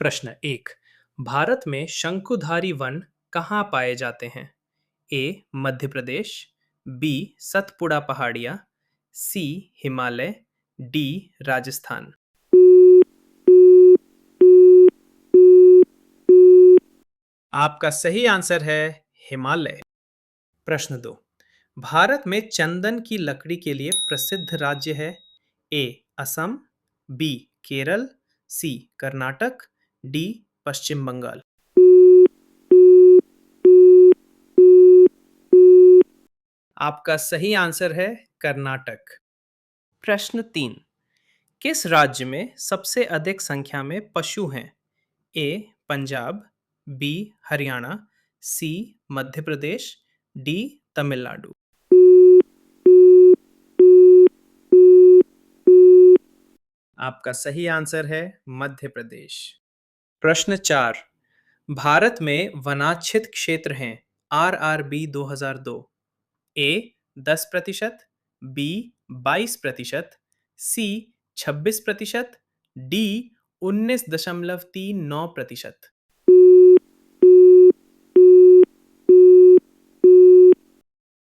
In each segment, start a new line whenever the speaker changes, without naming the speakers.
प्रश्न एक। भारत में शंकुधारी वन कहाँ पाए जाते हैं? ए मध्य प्रदेश, बी सतपुड़ा पहाड़ियाँ, सी हिमालय, डी राजस्थान। आपका सही आंसर है हिमालय। प्रश्न दो। भारत में चंदन की लकड़ी के लिए प्रसिद्ध राज्य है? ए असम, बी केरल, सी कर्नाटक, डी पश्चिम बंगाल। आपका सही आंसर है कर्नाटक। प्रश्न तीन। किस राज्य में सबसे अधिक संख्या में पशु हैं? ए पंजाब, बी हरियाणा, सी मध्य प्रदेश, डी तमिलनाडु। आपका सही आंसर है मध्य प्रदेश। प्रश्न चार। भारत में वनाच्छित क्षेत्र हैं RRB 2002। ए 10%, बी 22%, सी 26%, डी 19.39%।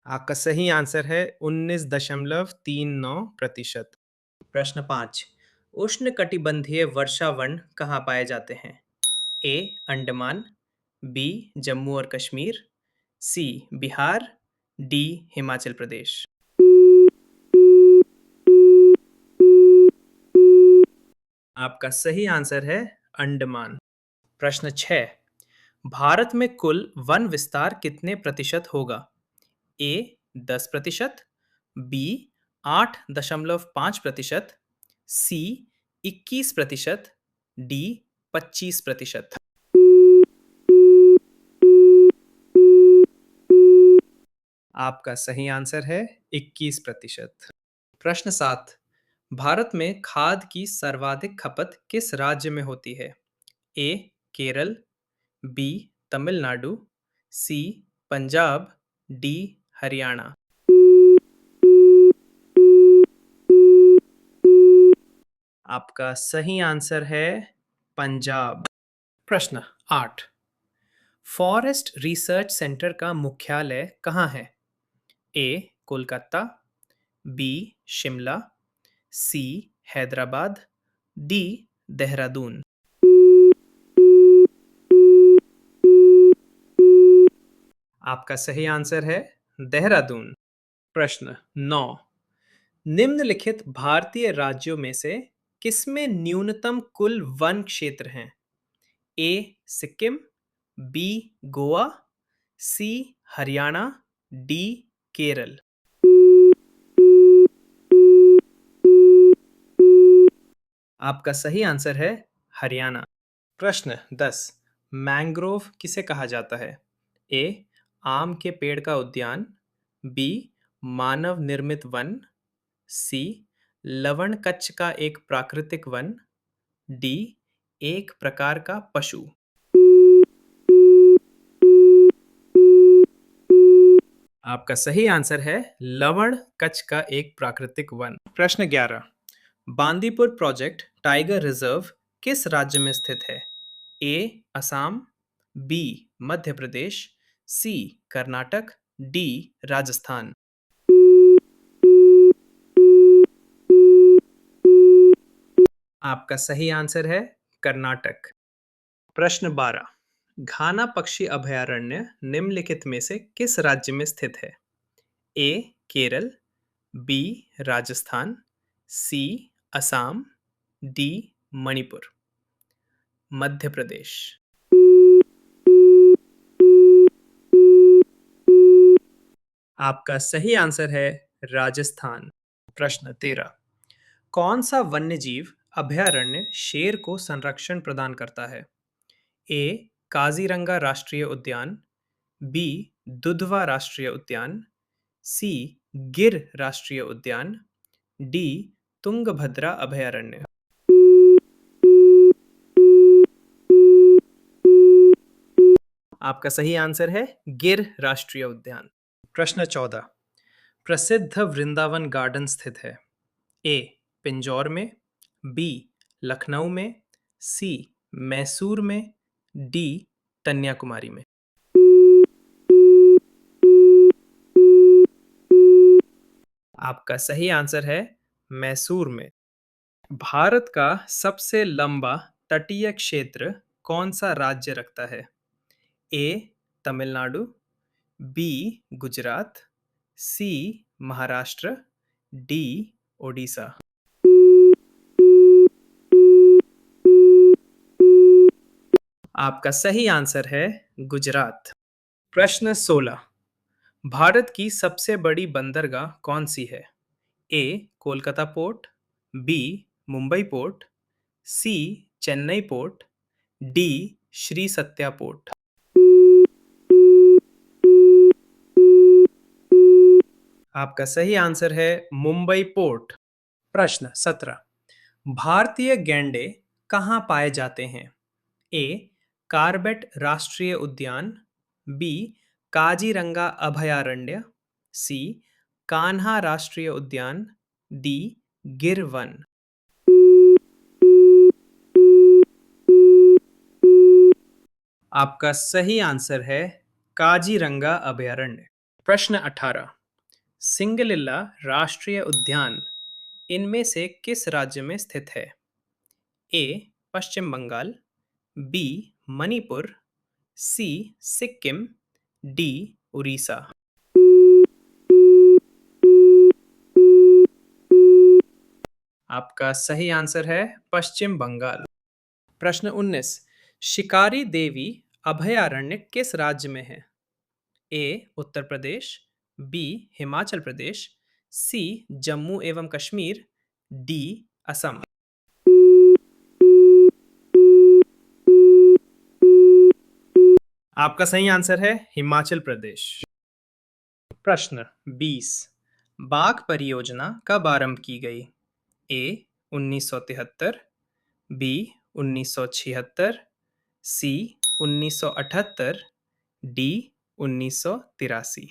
आपका सही आंसर है 19.39%। प्रश्न पाँच। उष्णकटिबंधीय वर्षावन कहाँ पाए जाते हैं? ए अंडमान, बी जम्मू और कश्मीर, सी बिहार, डी हिमाचल प्रदेश। आपका सही आंसर है अंडमान। प्रश्न 6। भारत में कुल वन विस्तार कितने प्रतिशत होगा? ए 10%, बी 8.5%, सी 21%, डी 25%। आपका सही आंसर है 21%। प्रश्न 7। भारत में खाद की सर्वाधिक खपत किस राज्य में होती है? ए केरल, बी तमिलनाडु, सी पंजाब, डी हरियाणा। आपका सही आंसर है पंजाब। प्रश्न 8। फॉरेस्ट रिसर्च सेंटर का मुख्यालय कहाँ है? A Kolkata, B Shimla, C Hyderabad, D Dehradun. आपका सही आंसर है देहरादून। प्रश्न 9। निम्नलिखित भारतीय राज्यों में से किसमें न्यूनतम कुल वन क्षेत्र हैं? ए सिक्किम, बी गोवा, सी हरियाणा, डी केरल। आपका सही आंसर है हरियाणा। प्रश्न 10। मैंग्रोव किसे कहा जाता है? ए आम के पेड़ का उद्यान, बी मानव निर्मित वन, सी लवण कच्छ का एक प्राकृतिक वन, डी एक प्रकार का पशु। आपका सही आंसर है लवण कच्छ का एक प्राकृतिक वन। प्रश्न 11। बांदीपुर प्रोजेक्ट टाइगर रिजर्व किस राज्य में स्थित है? ए असम, बी मध्य प्रदेश, सी कर्नाटक, डी राजस्थान। आपका सही आंसर है कर्नाटक। प्रश्न 12। घाना पक्षी अभयारण्य निम्नलिखित में से किस राज्य में स्थित है? ए केरल, बी राजस्थान, सी असम, डी मणिपुर। मध्य प्रदेश। आपका सही आंसर है राजस्थान। प्रश्न 13। कौन सा वन्यजीव अभयारण्य शेर को संरक्षण प्रदान करता है? ए काजीरंगा राष्ट्रीय उद्यान, बी दुधवा राष्ट्रीय उद्यान, सी गिर राष्ट्रीय उद्यान, डी तुंगभद्रा अभयारण्य। आपका सही आंसर है गिर राष्ट्रीय उद्यान। प्रश्न 14। प्रसिद्ध वृंदावन गार्डन स्थित है? ए पिंजौर में, बी लखनऊ में, सी मैसूर में, डी कन्याकुमारी में। आपका सही आंसर है मैसूर में। भारत का सबसे लंबा तटीय क्षेत्र कौन सा राज्य रखता है? ए तमिलनाडु, बी गुजरात, सी महाराष्ट्र, डी ओडिशा। आपका सही आंसर है गुजरात। प्रश्न 16। भारत की सबसे बड़ी बंदरगाह कौन सी है? A Kolkata port, B Mumbai port, C Chennai port, D Shri Satya port. आपका सही आंसर है मुंबई पोर्ट। प्रश्न 17। भारतीय गैंडे कहाँ पाए जाते हैं? ए कार्बेट राष्ट्रीय उद्यान, बी काजीरंगा अभयारण्य, सी कान्हा राष्ट्रीय उद्यान, डी गिर वन। आपका सही आंसर है काजीरंगा अभयारण्य। प्रश्न 18। सिंगलिला राष्ट्रीय उद्यान इनमें से किस राज्य में स्थित है? ए पश्चिम बंगाल, बी मणिपुर, सी सिक्किम, डी उड़ीसा। आपका सही आंसर है पश्चिम बंगाल। प्रश्न 19। शिकारी देवी अभयारण्य किस राज्य में है? ए उत्तर प्रदेश, बी हिमाचल प्रदेश, सी जम्मू एवं कश्मीर, डी असम। आपका सही आंसर है हिमाचल प्रदेश। प्रश्न 20। बाघ परियोजना कब आरंभ की गई? ए 1973, बी 1976, सी 1978, डी 1983।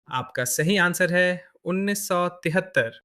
आपका सही आंसर है 1973।